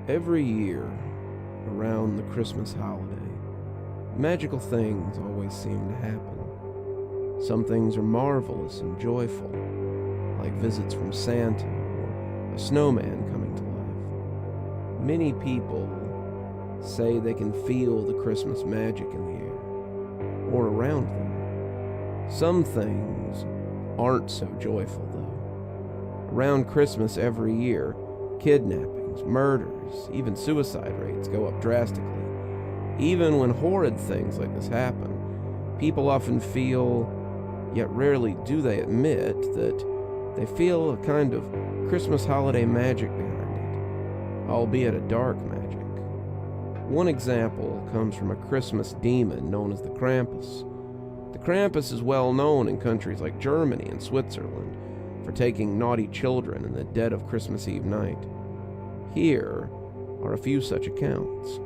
Every year, around the Christmas holiday, magical things always seem to happen. Some things are marvelous and joyful, like visits from Santa or a snowman coming to life. Many people say they can feel the Christmas magic in the air, or around them. Some things aren't so joyful, though. Around Christmas every year, kidnappings, murders, even suicide rates go up drastically. Even when horrid things like this happen, people often feel, yet rarely do they admit, that they feel a kind of Christmas holiday magic behind it, albeit a dark magic. One example comes from a Christmas demon known as the Krampus. The Krampus is well known in countries like Germany and Switzerland for taking naughty children in the dead of Christmas Eve night. Here are a few such accounts.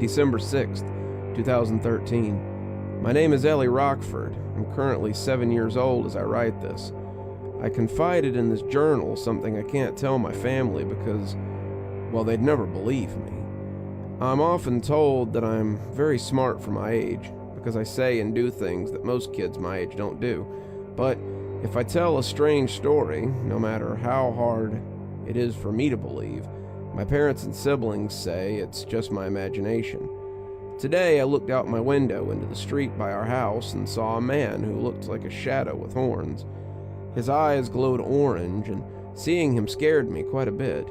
December 6th, 2013. My name is Ellie Rockford. I'm currently 7 years old as I write this. I confided in this journal something I can't tell my family because, well, they'd never believe me. I'm often told that I'm very smart for my age because I say and do things that most kids my age don't do. But if I tell a strange story, no matter how hard it is for me to believe, my parents and siblings say it's just my imagination. Today I looked out my window into the street by our house and saw a man who looked like a shadow with horns. His eyes glowed orange, and seeing him scared me quite a bit.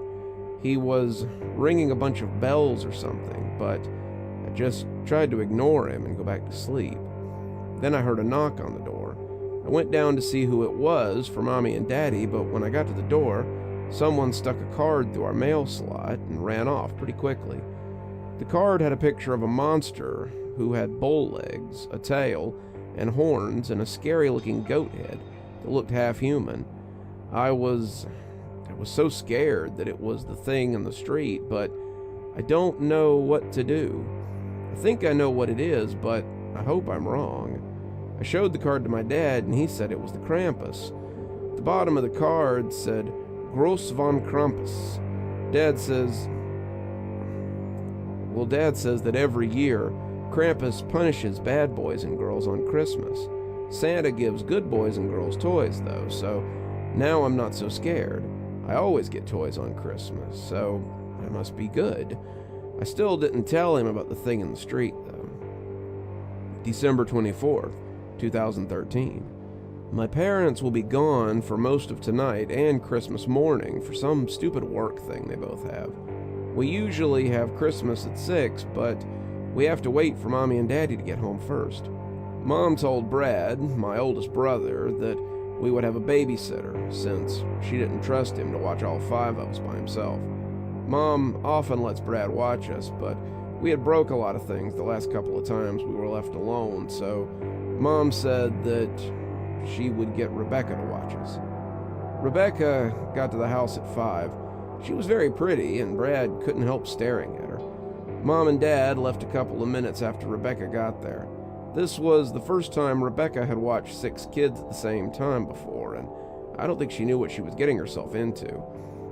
He was ringing a bunch of bells or something, but I just tried to ignore him and go back to sleep. Then I heard a knock on the door. I went down to see who it was for Mommy and Daddy, but when I got to the door, someone stuck a card through our mail slot and ran off pretty quickly. The card had a picture of a monster who had bull legs, a tail, and horns, and a scary-looking goat head that looked half-human. I was so scared that it was the thing in the street, but I don't know what to do. I think I know what it is, but I hope I'm wrong. I showed the card to my dad, and he said it was the Krampus. The bottom of the card said, Gross von Krampus. Dad says that every year, Krampus punishes bad boys and girls on Christmas. Santa gives good boys and girls toys, though, so now I'm not so scared. I always get toys on Christmas, so I must be good. I still didn't tell him about the thing in the street, though. December 24th, 2013. My parents will be gone for most of tonight and Christmas morning for some stupid work thing they both have. We usually have Christmas at 6, but we have to wait for Mommy and Daddy to get home first. Mom told Brad, my oldest brother, that we would have a babysitter since she didn't trust him to watch all 5 of us by himself. Mom often lets Brad watch us, but we had broke a lot of things the last couple of times we were left alone, so Mom said that she would get Rebecca to watch us. Rebecca got to the house at 5. She was very pretty, and Brad couldn't help staring at her. Mom and Dad left a couple of minutes after Rebecca got there. This was the first time Rebecca had watched 6 kids at the same time before, and I don't think she knew what she was getting herself into.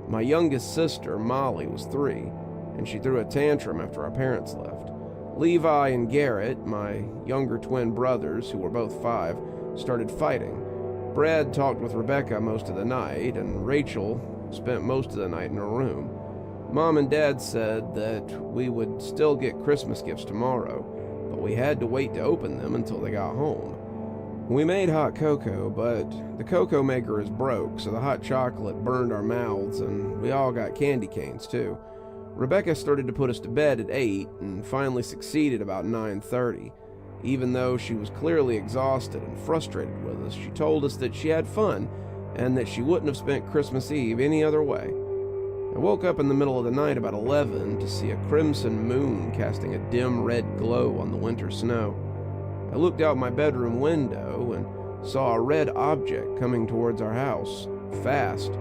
My youngest sister, Molly, was 3, and she threw a tantrum after our parents left. Levi and Garrett, my younger twin brothers, who were both 5, started fighting. Brad talked with Rebecca most of the night, and Rachel spent most of the night in her room. Mom and Dad said that we would still get Christmas gifts tomorrow, but we had to wait to open them until they got home. We made hot cocoa, but the cocoa maker is broke, so the hot chocolate burned our mouths, and we all got candy canes too. Rebecca started to put us to bed at 8 and finally succeeded about 9:30. Even though she was clearly exhausted and frustrated with us, she told us that she had fun and that she wouldn't have spent Christmas Eve any other way. I woke up in the middle of the night about 11 to see a crimson moon casting a dim red glow on the winter snow. I looked out my bedroom window and saw a red object coming towards our house, fast.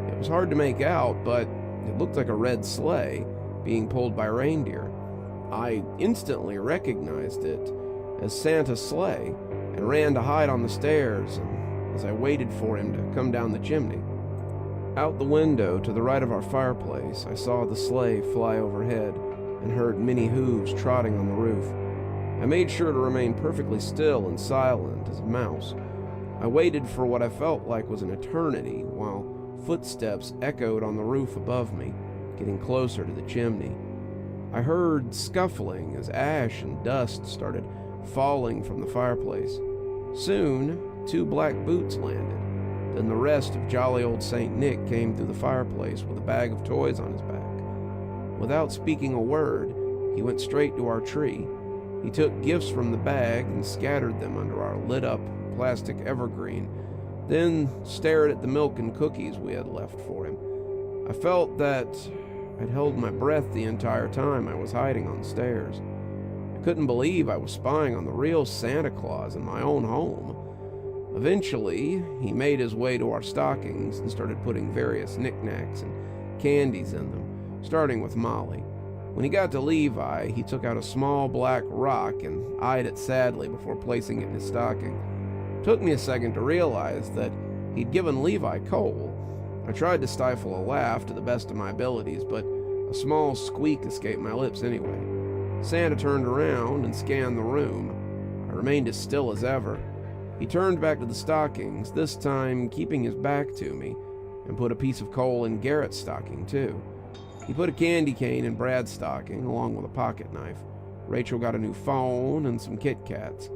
It was hard to make out, but it looked like a red sleigh being pulled by reindeer. I instantly recognized it as Santa's sleigh and ran to hide on the stairs as I waited for him to come down the chimney. Out the window to the right of our fireplace, I saw the sleigh fly overhead and heard many hooves trotting on the roof. I made sure to remain perfectly still and silent as a mouse. I waited for what I felt like was an eternity while footsteps echoed on the roof above me, getting closer to the chimney. I heard scuffling as ash and dust started falling from the fireplace. Soon, 2 black boots landed. Then the rest of jolly old St. Nick came through the fireplace with a bag of toys on his back. Without speaking a word, he went straight to our tree. He took gifts from the bag and scattered them under our lit-up plastic evergreen, then stared at the milk and cookies we had left for him. I felt that I'd held my breath the entire time I was hiding on the stairs. I couldn't believe I was spying on the real Santa Claus in my own home. Eventually, he made his way to our stockings and started putting various knickknacks and candies in them, starting with Molly. When he got to Levi, he took out a small black rock and eyed it sadly before placing it in his stocking. It took me a second to realize that he'd given Levi coal. I tried to stifle a laugh to the best of my abilities, but a small squeak escaped my lips anyway. Santa turned around and scanned the room. I remained as still as ever. He turned back to the stockings, this time keeping his back to me, and put a piece of coal in Garrett's stocking, too. He put a candy cane in Brad's stocking, along with a pocket knife. Rachel got a new phone and some Kit Kats.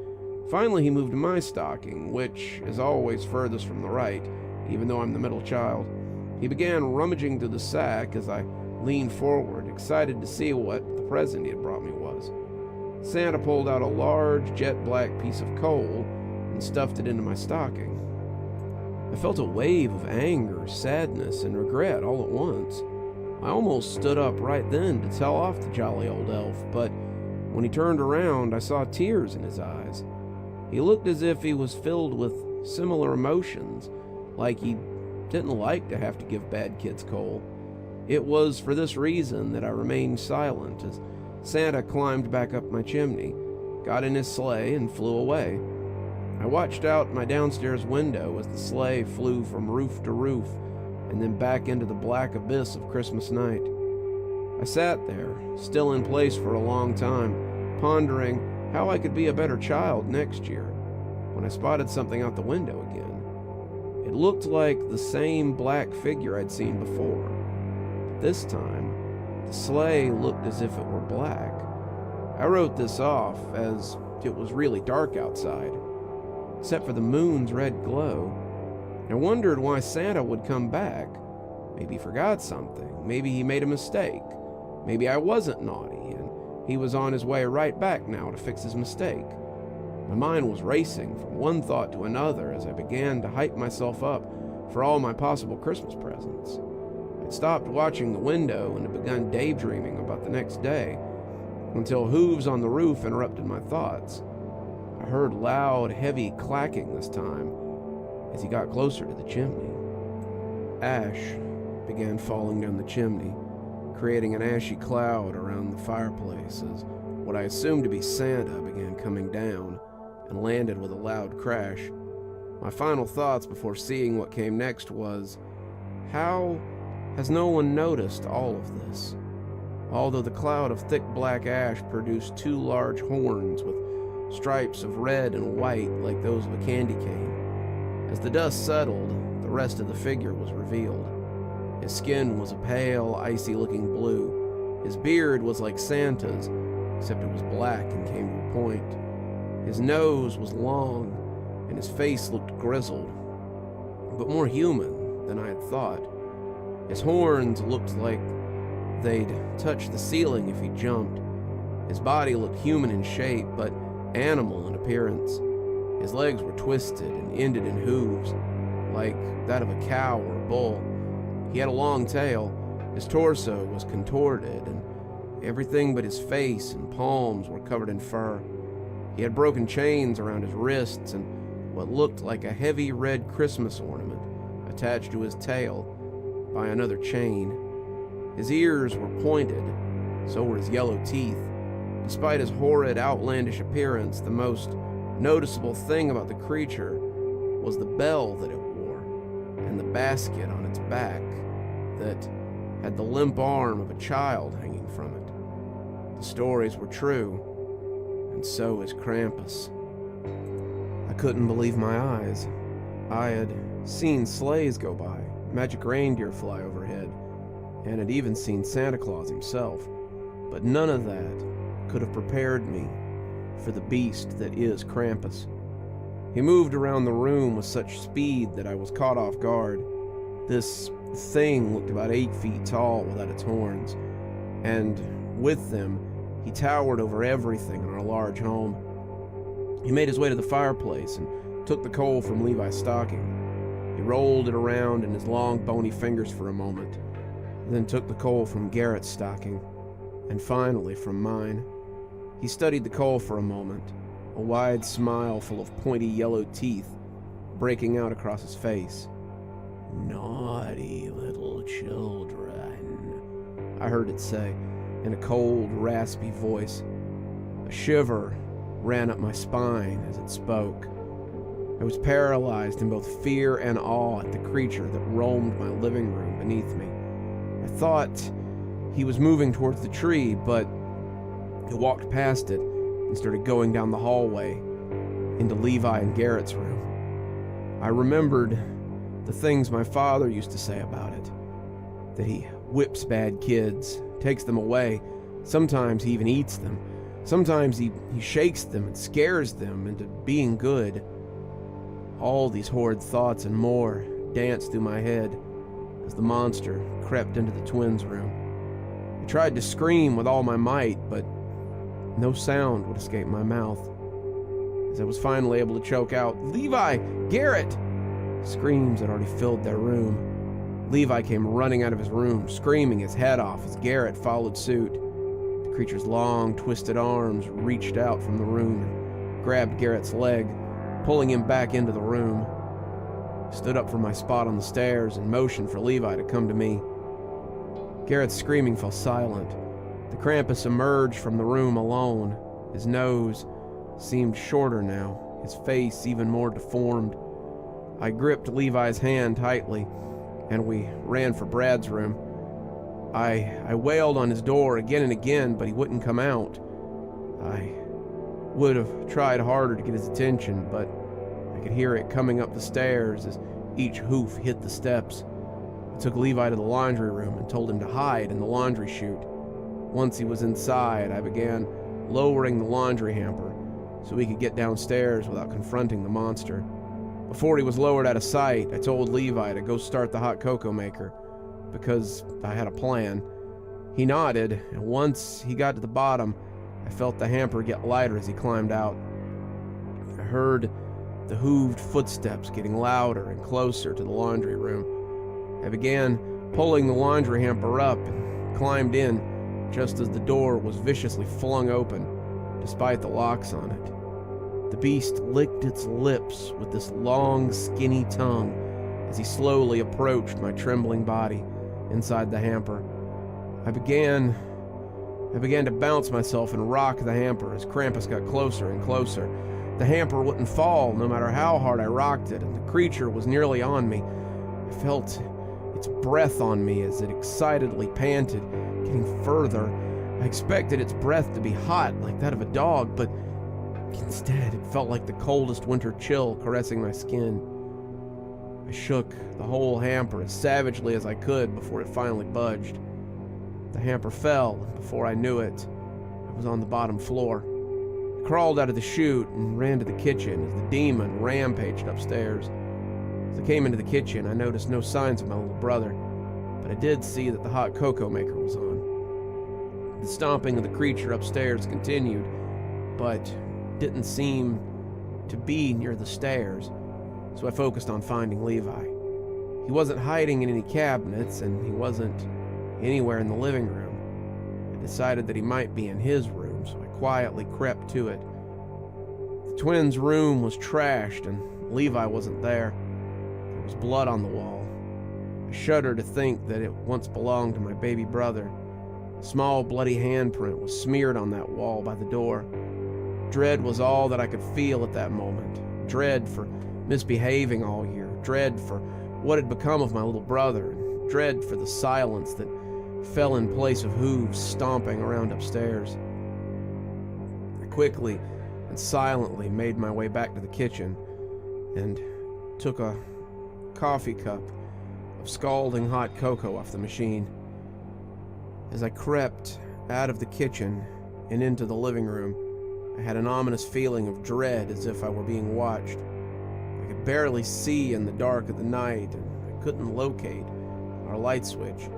Finally, he moved to my stocking, which is always furthest from the right, even though I'm the middle child. He began rummaging through the sack as I leaned forward, excited to see what the present he had brought me was. Santa pulled out a large, jet-black piece of coal and stuffed it into my stocking. I felt a wave of anger, sadness, and regret all at once. I almost stood up right then to tell off the jolly old elf, but when he turned around, I saw tears in his eyes. He looked as if he was filled with similar emotions, like he didn't like to have to give bad kids coal. It was for this reason that I remained silent as Santa climbed back up my chimney, got in his sleigh, and flew away. I watched out my downstairs window as the sleigh flew from roof to roof and then back into the black abyss of Christmas night. I sat there, still in place for a long time, pondering how I could be a better child next year, when I spotted something out the window again. It looked like the same black figure I'd seen before. But this time, the sleigh looked as if it were black. I wrote this off as it was really dark outside, except for the moon's red glow. I wondered why Santa would come back. Maybe he forgot something. Maybe he made a mistake. Maybe I wasn't naughty, and he was on his way right back now to fix his mistake. My mind was racing from one thought to another as I began to hype myself up for all my possible Christmas presents. I'd stopped watching the window and had begun daydreaming about the next day, until hooves on the roof interrupted my thoughts. I heard loud, heavy clacking this time as he got closer to the chimney. Ash began falling down the chimney, creating an ashy cloud around the fireplace as what I assumed to be Santa began coming down and landed with a loud crash. My final thoughts before seeing what came next was, how has no one noticed all of this? Although the cloud of thick black ash produced 2 large horns with stripes of red and white like those of a candy cane. As the dust settled, the rest of the figure was revealed. His skin was a pale, icy-looking blue. His beard was like Santa's, except it was black and came to a point. His nose was long, and his face looked grizzled, but more human than I had thought. His horns looked like they'd touch the ceiling if he jumped. His body looked human in shape, but animal in appearance. His legs were twisted and ended in hooves, like that of a cow or a bull. He had a long tail. His torso was contorted, and everything but his face and palms were covered in fur. He had broken chains around his wrists and what looked like a heavy red Christmas ornament attached to his tail by another chain. His ears were pointed, so were his yellow teeth. Despite his horrid, outlandish appearance, the most noticeable thing about the creature was the bell that it wore. and the basket on its back that had the limp arm of a child hanging from it. The stories were true, and so is Krampus. I couldn't believe my eyes. I had seen sleighs go by, magic reindeer fly overhead, and had even seen Santa Claus himself, but none of that could have prepared me for the beast that is Krampus. He moved around the room with such speed that I was caught off guard. This thing looked about 8 feet tall without its horns, and with them, he towered over everything in our large home. He made his way to the fireplace and took the coal from Levi's stocking. He rolled it around in his long, bony fingers for a moment, then took the coal from Garrett's stocking, and finally from mine. He studied the coal for a moment, a wide smile full of pointy yellow teeth breaking out across his face. "Naughty little children," I heard it say in a cold, raspy voice. A shiver ran up my spine as it spoke. I was paralyzed in both fear and awe at the creature that roamed my living room beneath me. I thought he was moving towards the tree, but he walked past it and started going down the hallway into Levi and Garrett's room. I remembered the things my father used to say about it, that he whips bad kids, takes them away, sometimes he even eats them, sometimes he shakes them and scares them into being good. All these horrid thoughts and more danced through my head as the monster crept into the twins' room. I tried to scream with all my might, but no sound would escape my mouth. As I was finally able to choke out, "Levi! Garrett!" Screams had already filled their room. Levi came running out of his room, screaming his head off as Garrett followed suit. The creature's long, twisted arms reached out from the room and grabbed Garrett's leg, pulling him back into the room. I stood up from my spot on the stairs and motioned for Levi to come to me. Garrett's screaming fell silent. The Krampus emerged from the room alone. His nose seemed shorter now, his face even more deformed. I gripped Levi's hand tightly, and we ran for Brad's room. I wailed on his door again and again, but he wouldn't come out. I would have tried harder to get his attention, but I could hear it coming up the stairs as each hoof hit the steps. I took Levi to the laundry room and told him to hide in the laundry chute. Once he was inside, I began lowering the laundry hamper so he could get downstairs without confronting the monster. Before he was lowered out of sight, I told Levi to go start the hot cocoa maker, because I had a plan. He nodded, and once he got to the bottom, I felt the hamper get lighter as he climbed out. I heard the hooved footsteps getting louder and closer to the laundry room. I began pulling the laundry hamper up and climbed in just as the door was viciously flung open, despite the locks on it. The beast licked its lips with this long, skinny tongue as he slowly approached my trembling body inside the hamper. I began to bounce myself and rock the hamper as Krampus got closer and closer. The hamper wouldn't fall no matter how hard I rocked it, and the creature was nearly on me. I felt its breath on me as it excitedly panted, getting further. I expected its breath to be hot like that of a dog, but instead it felt like the coldest winter chill caressing my skin. I shook the whole hamper as savagely as I could before it finally budged. The hamper fell, and before I knew it, I was on the bottom floor. I crawled out of the chute and ran to the kitchen as the demon rampaged upstairs. As I came into the kitchen, I noticed no signs of my little brother, but I did see that the hot cocoa maker was on. The stomping of the creature upstairs continued, but didn't seem to be near the stairs, so I focused on finding Levi. He wasn't hiding in any cabinets, and he wasn't anywhere in the living room. I decided that he might be in his room, so I quietly crept to it. The twins' room was trashed, and Levi wasn't there. There was blood on the wall. I shudder to think that it once belonged to my baby brother. A small bloody handprint was smeared on that wall by the door. Dread was all that I could feel at that moment. Dread for misbehaving all year. Dread for what had become of my little brother, and dread for the silence that fell in place of hooves stomping around upstairs. I quickly and silently made my way back to the kitchen and took a coffee cup of scalding hot cocoa off the machine. As I crept out of the kitchen and into the living room, I had an ominous feeling of dread, as if I were being watched. I could barely see in the dark of the night, and I couldn't locate our light switch.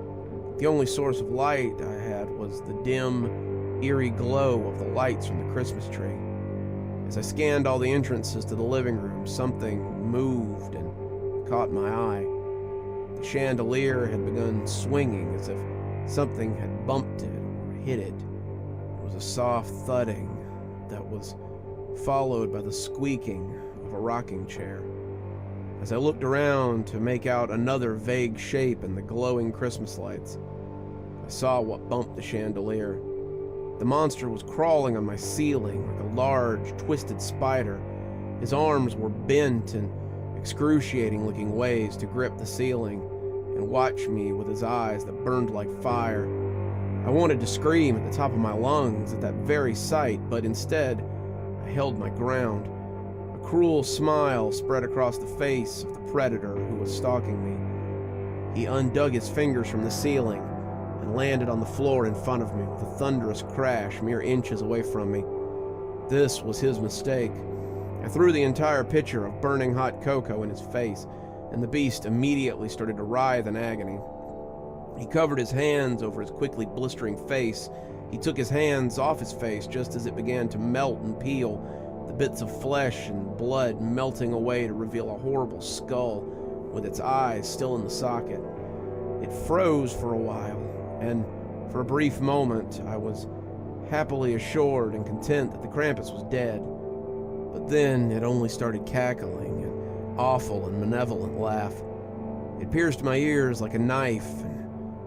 The only source of light I had was the dim, eerie glow of the lights from the Christmas tree. As I scanned all the entrances to the living room, something moved and caught my eye. The chandelier had begun swinging as if something had bumped it or hit it. There was a soft thudding that was followed by the squeaking of a rocking chair. As I looked around to make out another vague shape in the glowing Christmas lights, I saw what bumped the chandelier. The monster was crawling on my ceiling like a large, twisted spider. His arms were bent in excruciating-looking ways to grip the ceiling and watch me with his eyes that burned like fire. I wanted to scream at the top of my lungs at that very sight, but instead, I held my ground. A cruel smile spread across the face of the predator who was stalking me. He undug his fingers from the ceiling and landed on the floor in front of me with a thunderous crash mere inches away from me. This was his mistake. I threw the entire pitcher of burning hot cocoa in his face, and the beast immediately started to writhe in agony. He covered his hands over his quickly blistering face. He took his hands off his face just as it began to melt and peel, the bits of flesh and blood melting away to reveal a horrible skull with its eyes still in the socket. It froze for a while, and for a brief moment I was happily assured and content that the Krampus was dead. But then it only started cackling, an awful and malevolent laugh. It pierced my ears like a knife and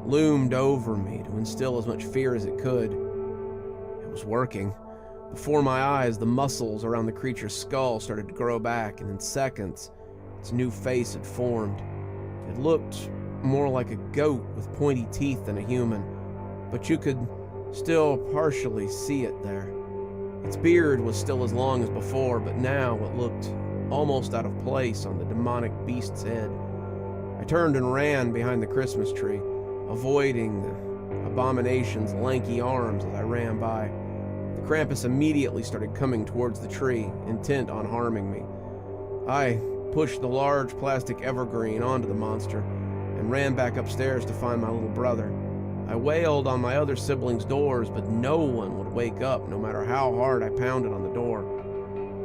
loomed over me to instill as much fear as it could. It was working. Before my eyes, the muscles around the creature's skull started to grow back, and in seconds, its new face had formed. It looked more like a goat with pointy teeth than a human, but you could still partially see it there. Its beard was still as long as before, but now it looked almost out of place on the demonic beast's head. I turned and ran behind the Christmas tree, avoiding the abomination's lanky arms as I ran by. The Krampus immediately started coming towards the tree, intent on harming me. I pushed the large plastic evergreen onto the monster and ran back upstairs to find my little brother. I wailed on my other siblings' doors, but no one would wake up no matter how hard I pounded on the door.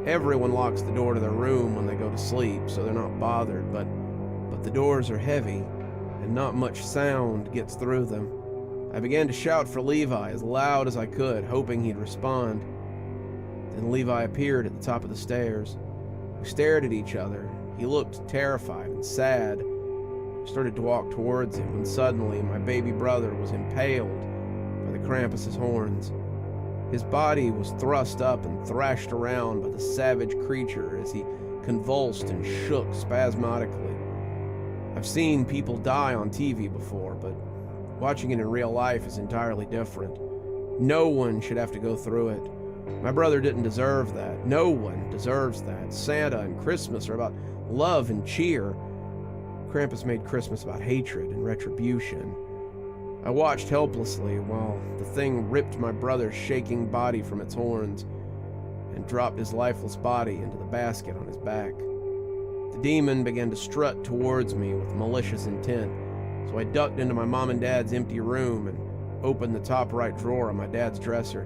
Everyone locks the door to their room when they go to sleep, so they're not bothered, but the doors are heavy, and not much sound gets through them. I began to shout for Levi as loud as I could, hoping he'd respond. Then Levi appeared at the top of the stairs. We stared at each other. He looked terrified and sad. I started to walk towards him when suddenly my baby brother was impaled by the Krampus's horns. His body was thrust up and thrashed around by the savage creature as he convulsed and shook spasmodically. I've seen people die on TV before, but watching it in real life is entirely different. No one should have to go through it. My brother didn't deserve that. No one deserves that. Santa and Christmas are about love and cheer. Krampus made Christmas about hatred and retribution. I watched helplessly while the thing ripped my brother's shaking body from its horns and dropped his lifeless body into the basket on his back. The demon began to strut towards me with malicious intent, so I ducked into my mom and dad's empty room and opened the top right drawer of my dad's dresser.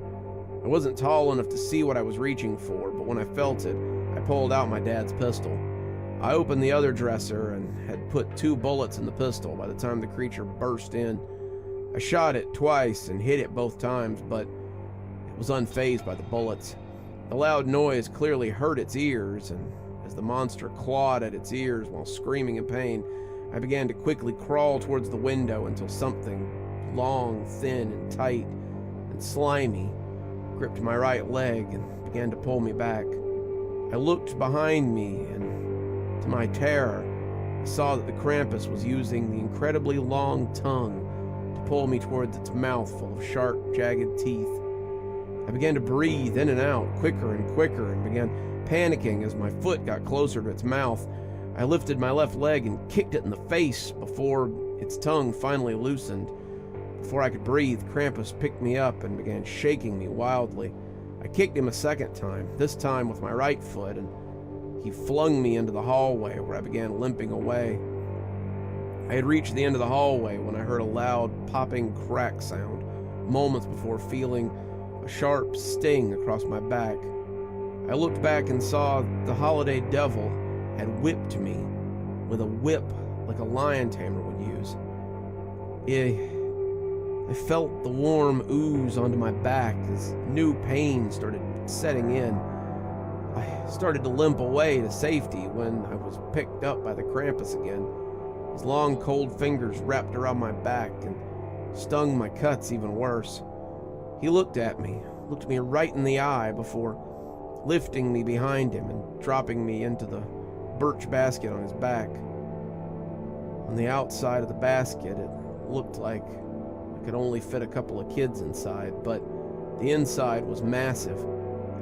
I wasn't tall enough to see what I was reaching for, but when I felt it, I pulled out my dad's pistol. I opened the other dresser and had put 2 bullets in the pistol by the time the creature burst in. I shot it twice and hit it both times, but it was unfazed by the bullets. The loud noise clearly hurt its ears, and as the monster clawed at its ears while screaming in pain, I began to quickly crawl towards the window until something long, thin, and tight, and slimy gripped my right leg and began to pull me back. I looked behind me, and to my terror, I saw that the Krampus was using the incredibly long tongue to pull me towards its mouth full of sharp, jagged teeth. I began to breathe in and out, quicker and quicker, and began panicking as my foot got closer to its mouth. I lifted my left leg and kicked it in the face before its tongue finally loosened. Before I could breathe, Krampus picked me up and began shaking me wildly. I kicked him a second time, this time with my right foot, and he flung me into the hallway where I began limping away. I had reached the end of the hallway when I heard a loud popping crack sound, moments before feeling a sharp sting across my back. I looked back and saw the holiday devil had whipped me with a whip like a lion tamer would use. I felt the warm ooze onto my back as new pain started setting in. I started to limp away to safety when I was picked up by the Krampus again. His long, cold fingers wrapped around my back and stung my cuts even worse. He looked me right in the eye before lifting me behind him and dropping me into the birch basket on his back. On the outside of the basket, it looked like I could only fit a couple of kids inside, but the inside was massive.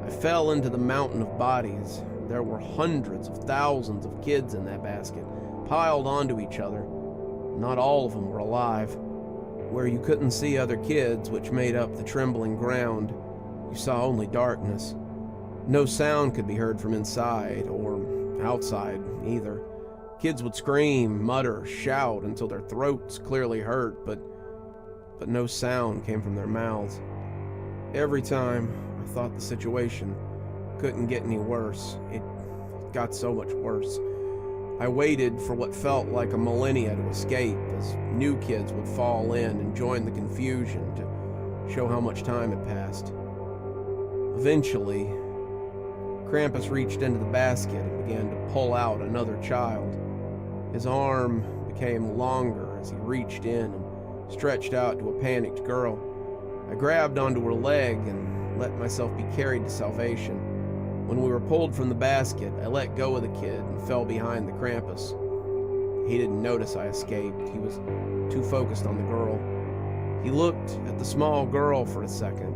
I fell into the mountain of bodies. There were hundreds of thousands of kids in that basket, piled onto each other. Not all of them were alive. Where you couldn't see other kids, which made up the trembling ground, you saw only darkness. No sound could be heard from inside or outside either. Kids would scream, mutter, shout until their throats clearly hurt, but no sound came from their mouths. Every time I thought the situation couldn't get any worse, it got so much worse. I waited for what felt like a millennia to escape as new kids would fall in and join the confusion to show how much time had passed. Eventually, Krampus reached into the basket and began to pull out another child. His arm became longer as he reached in and stretched out to a panicked girl. I grabbed onto her leg and let myself be carried to salvation. When we were pulled from the basket, I let go of the kid and fell behind the Krampus. He didn't notice I escaped. He was too focused on the girl. He looked at the small girl for a second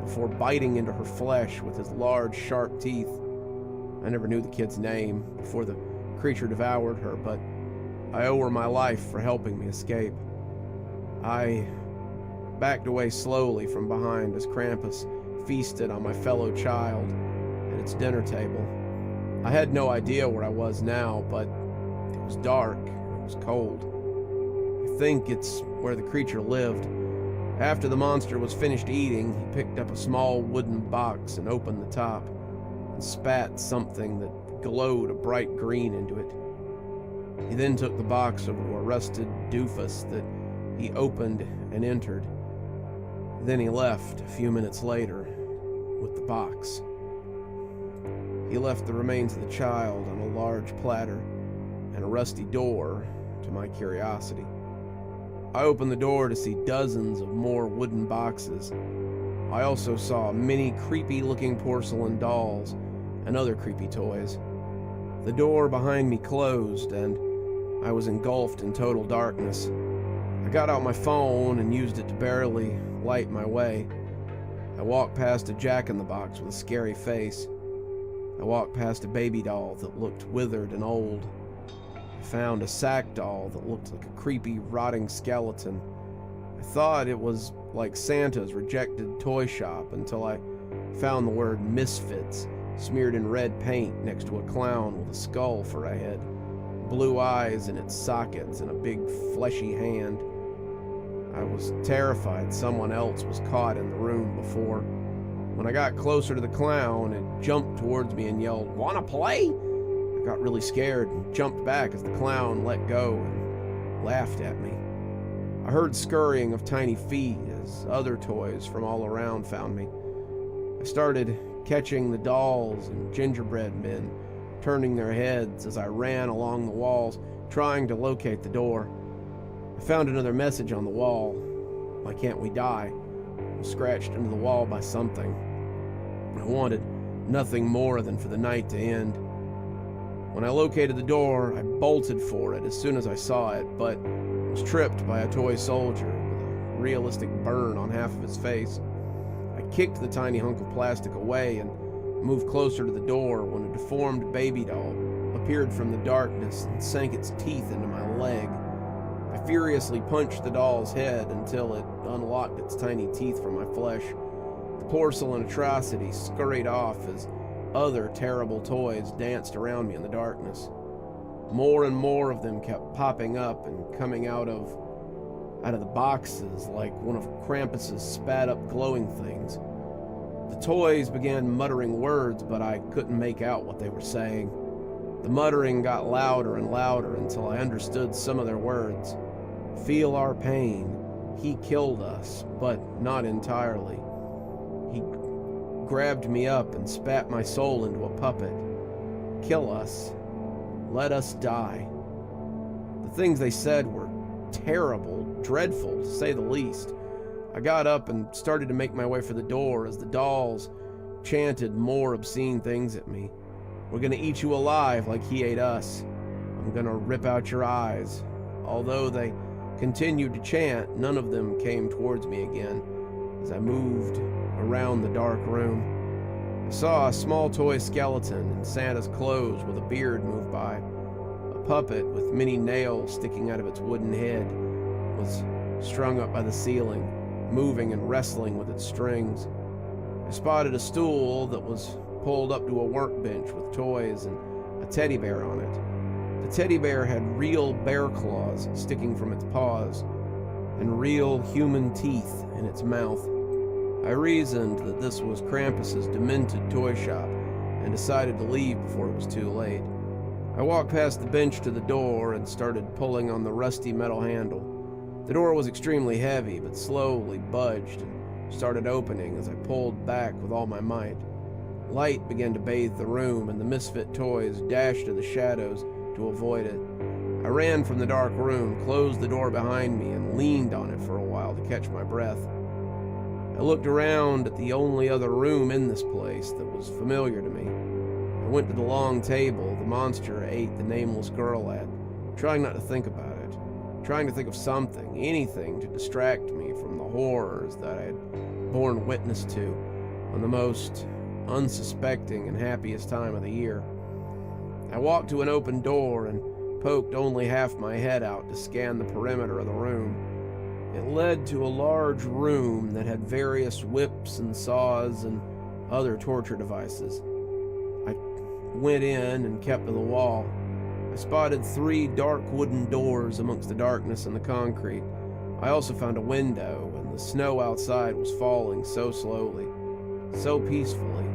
before biting into her flesh with his large, sharp teeth. I never knew the kid's name before the creature devoured her, but I owe her my life for helping me escape. I backed away slowly from behind as Krampus feasted on my fellow child at its dinner table. I had no idea where I was now, but it was dark and it was cold. I think it's where the creature lived. After the monster was finished eating, he picked up a small wooden box and opened the top and spat something that glowed a bright green into it. He then took the box over to a rusted doofus that he opened and entered. Then he left a few minutes later with the box. He left the remains of the child on a large platter and a rusty door, to my curiosity. I opened the door to see dozens of more wooden boxes. I also saw many creepy-looking porcelain dolls and other creepy toys. The door behind me closed, and I was engulfed in total darkness. I got out my phone and used it to barely light my way. I walked past a jack-in-the-box with a scary face. I walked past a baby doll that looked withered and old. I found a sack doll that looked like a creepy, rotting skeleton. I thought it was like Santa's rejected toy shop until I found the word misfits smeared in red paint next to a clown with a skull for a head, blue eyes in its sockets, and a big fleshy hand. I was terrified someone else was caught in the room before. When I got closer to the clown, it jumped towards me and yelled, "Wanna play?" I got really scared and jumped back as the clown let go and laughed at me. I heard scurrying of tiny feet as other toys from all around found me. I started catching the dolls and gingerbread men, turning their heads as I ran along the walls, trying to locate the door. I found another message on the wall. "Why can't we die?" It was scratched into the wall by something. I wanted nothing more than for the night to end. When I located the door, I bolted for it as soon as I saw it, but was tripped by a toy soldier with a realistic burn on half of his face. I kicked the tiny hunk of plastic away and moved closer to the door when a deformed baby doll appeared from the darkness and sank its teeth into my leg. I furiously punched the doll's head until it unlocked its tiny teeth from my flesh. The porcelain atrocity scurried off as other terrible toys danced around me in the darkness. More and more of them kept popping up and coming out of the boxes like one of Krampus's spat-up glowing things. The toys began muttering words, but I couldn't make out what they were saying. The muttering got louder and louder until I understood some of their words. Feel our pain. He killed us, but not entirely. He grabbed me up and spat my soul into a puppet. Kill us. Let us die. The things they said were terrible, dreadful, to say the least. I got up and started to make my way for the door as the dolls chanted more obscene things at me. We're gonna eat you alive like he ate us. I'm gonna rip out your eyes. Although they continued to chant, none of them came towards me again as I moved around the dark room. I saw a small toy skeleton in Santa's clothes with a beard move by. A puppet with many nails sticking out of its wooden head was strung up by the ceiling, moving and wrestling with its strings. I spotted a stool that was pulled up to a workbench with toys and a teddy bear on it. The teddy bear had real bear claws sticking from its paws and real human teeth in its mouth. I reasoned that this was Krampus's demented toy shop and decided to leave before it was too late. I walked past the bench to the door and started pulling on the rusty metal handle. The door was extremely heavy, but slowly budged and started opening as I pulled back with all my might. Light began to bathe the room, and the misfit toys dashed to the shadows to avoid it. I ran from the dark room, closed the door behind me, and leaned on it for a while to catch my breath. I looked around at the only other room in this place that was familiar to me. I went to the long table the monster ate the nameless girl at, trying not to think about it, trying to think of something, anything to distract me from the horrors that I had borne witness to on the most unsuspecting and happiest time of the year. I walked to an open door and poked only half my head out to scan the perimeter of the room. It led to a large room that had various whips and saws and other torture devices. I went in and kept to the wall. I spotted 3 dark wooden doors amongst the darkness and the concrete. I also found a window, and the snow outside was falling so slowly, so peacefully.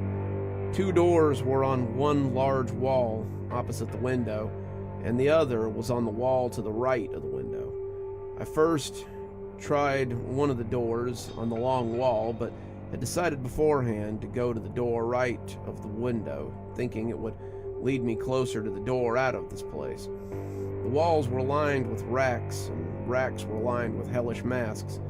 2 doors were on one large wall opposite the window, and the other was on the wall to the right of the window. I first tried one of the doors on the long wall, but had decided beforehand to go to the door right of the window, thinking it would lead me closer to the door out of this place. The walls were lined with racks, and racks were lined with hellish masks.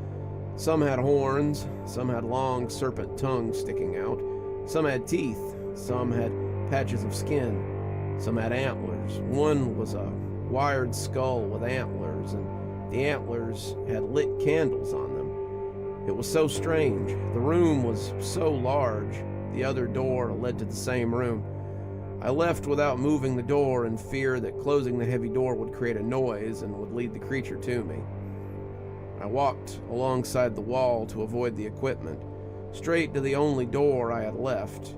Some had horns, some had long serpent tongues sticking out, some had teeth, some had patches of skin, some had antlers. One was a wired skull with antlers, and the antlers had lit candles on them. It was so strange. The room was so large. The other door led to the same room. I left without moving the door in fear that closing the heavy door would create a noise and would lead the creature to me. I walked alongside the wall to avoid the equipment, straight to the only door I had left.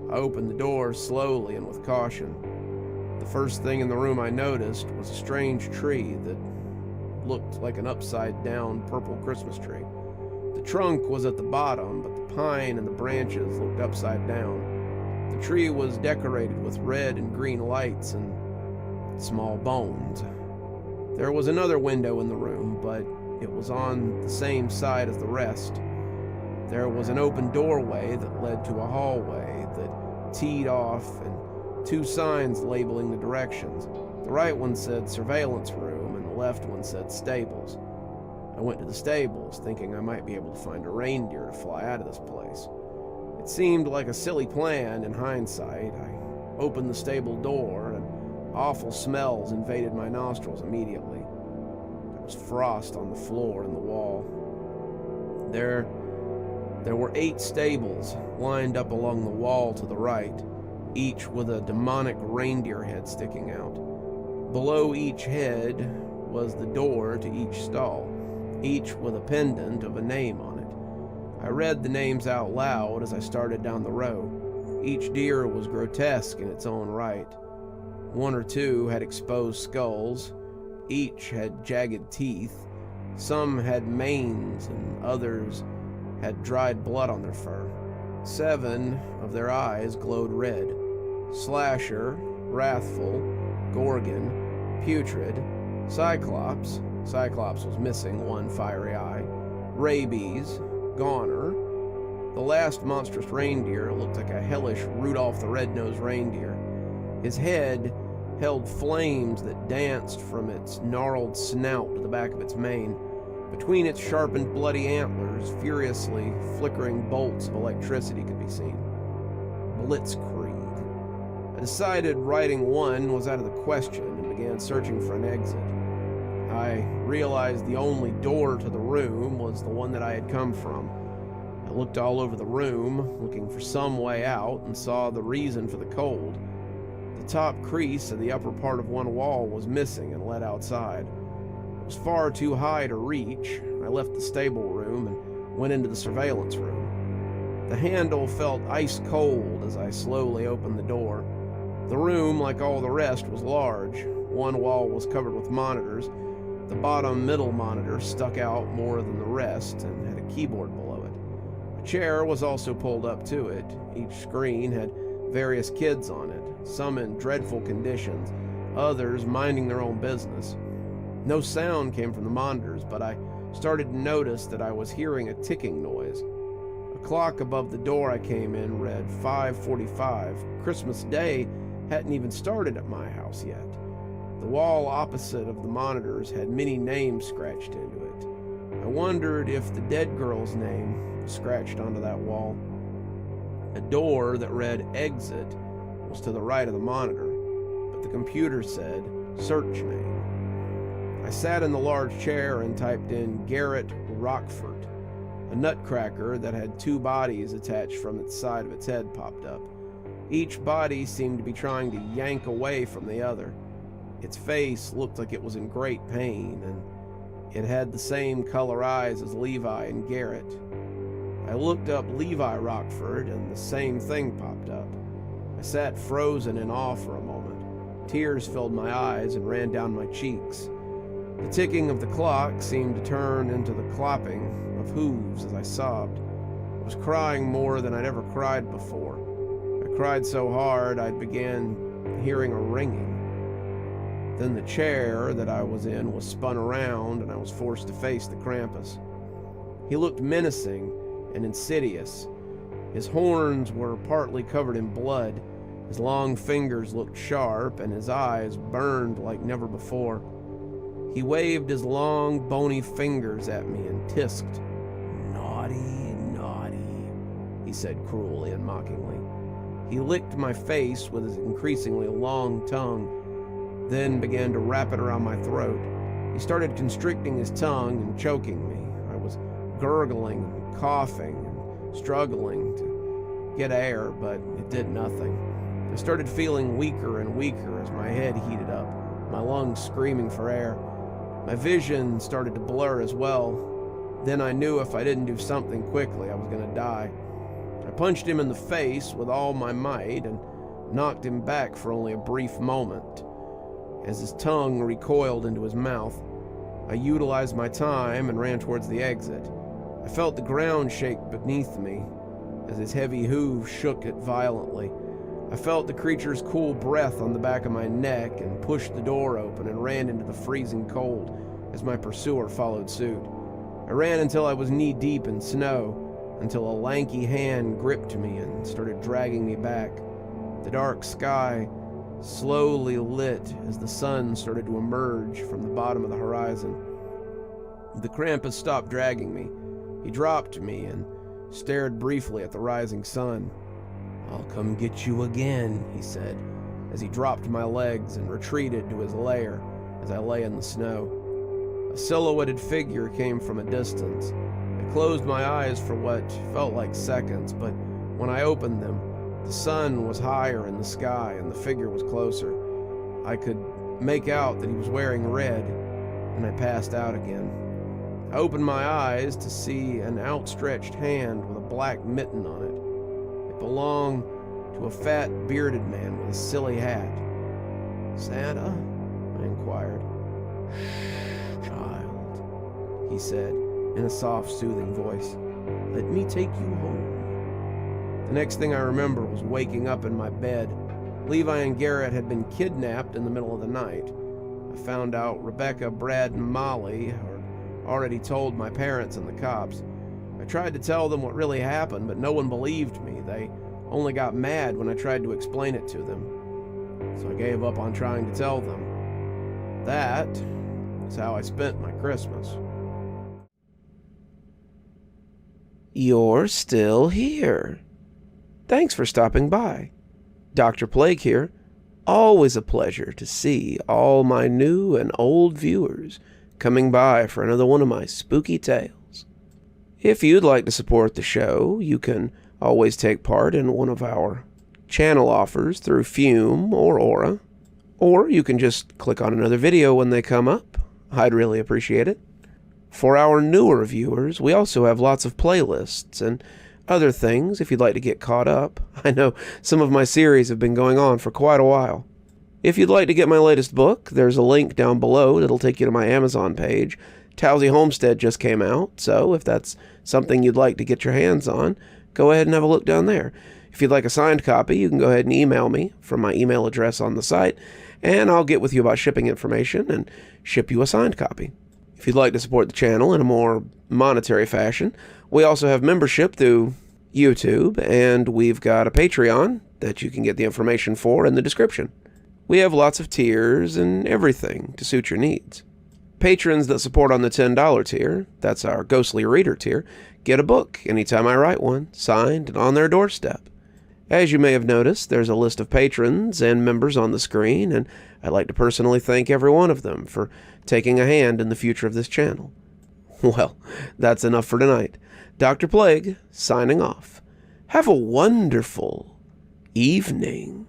I opened the door slowly and with caution. The first thing in the room I noticed was a strange tree that looked like an upside-down purple Christmas tree. The trunk was at the bottom, but the pine and the branches looked upside down. The tree was decorated with red and green lights and small bones. There was another window in the room, but it was on the same side as the rest. There was an open doorway that led to a hallway that teed off and 2 signs labeling the directions. The right one said surveillance room and the left one said stables. I went to the stables, thinking I might be able to find a reindeer to fly out of this place. It seemed like a silly plan in hindsight. I opened the stable door and Awful smells invaded my nostrils immediately. There was frost on the floor and the wall. There were 8 stables lined up along the wall to the right, each with a demonic reindeer head sticking out. Below each head was the door to each stall, each with a pendant of a name on it. I read the names out loud as I started down the row. Each deer was grotesque in its own right. 1 or 2 had exposed skulls, each had jagged teeth, some had manes, and others had dried blood on their fur. 7 of their eyes glowed red. Slasher, Wrathful, Gorgon, Putrid, Cyclops was missing 1 fiery eye, Rabies, Goner. The last monstrous reindeer looked like a hellish Rudolph the Red-Nosed Reindeer. His head held flames that danced from its gnarled snout to the back of its mane. Between its sharpened bloody antlers, furiously flickering bolts of electricity could be seen. Blitzkrieg. I decided riding 1 was out of the question and began searching for an exit. I realized the only door to the room was the one that I had come from. I looked all over the room, looking for some way out, and saw the reason for the cold. The top crease of the upper part of one wall was missing and led outside. It was far too high to reach. I left the stable room and went into the surveillance room. The handle felt ice cold as I slowly opened the door. The room, like all the rest, was large. One wall was covered with monitors. The bottom middle monitor stuck out more than the rest and had a keyboard below it. A chair was also pulled up to it. Each screen had various kids on it, some in dreadful conditions, others minding their own business. No sound came from the monitors, but I started to notice that I was hearing a ticking noise. A clock above the door I came in read 5:45. Christmas Day hadn't even started at my house yet. The wall opposite of the monitors had many names scratched into it. I wondered if the dead girl's name was scratched onto that wall. A door that read exit was to the right of the monitor, but the computer said search name. I sat in the large chair and typed in Garrett Rockford. A nutcracker that had 2 bodies attached from its side of its head popped up. Each body seemed to be trying to yank away from the other. Its face looked like it was in great pain, and it had the same color eyes as Levi and Garrett. I looked up Levi Rockford, and the same thing popped up. I sat frozen in awe for a moment. Tears filled my eyes and ran down my cheeks. The ticking of the clock seemed to turn into the clopping of hooves as I sobbed. I was crying more than I'd ever cried before. I cried so hard I began hearing a ringing. Then the chair that I was in was spun around and I was forced to face the Krampus. He looked menacing and insidious. His horns were partly covered in blood. His long fingers looked sharp and his eyes burned like never before. He waved his long, bony fingers at me and tisked. "Naughty, naughty," he said cruelly and mockingly. He licked my face with his increasingly long tongue, then began to wrap it around my throat. He started constricting his tongue and choking me. I was gurgling and coughing and struggling to get air, but it did nothing. I started feeling weaker and weaker as my head heated up, my lungs screaming for air. My vision started to blur as well. Then I knew if I didn't do something quickly, I was going to die. I punched him in the face with all my might and knocked him back for only a brief moment. As his tongue recoiled into his mouth, I utilized my time and ran towards the exit. I felt the ground shake beneath me as his heavy hooves shook it violently. I felt the creature's cool breath on the back of my neck and pushed the door open and ran into the freezing cold as my pursuer followed suit. I ran until I was knee-deep in snow, until a lanky hand gripped me and started dragging me back. The dark sky slowly lit as the sun started to emerge from the bottom of the horizon. The Krampus stopped dragging me. He dropped me and stared briefly at the rising sun. "I'll come get you again," he said, as he dropped my legs and retreated to his lair as I lay in the snow. A silhouetted figure came from a distance. I closed my eyes for what felt like seconds, but when I opened them, the sun was higher in the sky and the figure was closer. I could make out that he was wearing red, and I passed out again. I opened my eyes to see an outstretched hand with a black mitten on it. It belonged to a fat, bearded man with a silly hat. "Santa?" I inquired. "Shh, child," he said in a soft, soothing voice. "Let me take you home." The next thing I remember was waking up in my bed. Levi and Garrett had been kidnapped in the middle of the night. I found out Rebecca, Brad, and Molly had already told my parents and the cops. I tried to tell them what really happened, but no one believed me. They only got mad when I tried to explain it to them. So I gave up on trying to tell them. That is how I spent my Christmas. You're still here. Thanks for stopping by. Dr. Plague here. Always a pleasure to see all my new and old viewers coming by for another one of my spooky tales. If you'd like to support the show, you can always take part in one of our channel offers through Fume or Aura, or you can just click on another video when they come up. I'd really appreciate it. For our newer viewers, we also have lots of playlists and other things if you'd like to get caught up. I know some of my series have been going on for quite a while. If you'd like to get my latest book, there's a link down below that'll take you to my Amazon page. Towesey Homestead just came out, so if that's something you'd like to get your hands on, go ahead and have a look down there. If you'd like a signed copy, you can go ahead and email me from my email address on the site, and I'll get with you about shipping information and ship you a signed copy. If you'd like to support the channel in a more monetary fashion, we also have membership through YouTube, and we've got a Patreon that you can get the information for in the description. We have lots of tiers and everything to suit your needs. Patrons that support on the $10 tier, that's our Ghostly Reader tier, get a book anytime I write one, signed and on their doorstep. As you may have noticed, there's a list of patrons and members on the screen, and I'd like to personally thank every one of them for taking a hand in the future of this channel. Well, that's enough for tonight. Dr. Plague, signing off. Have a wonderful evening.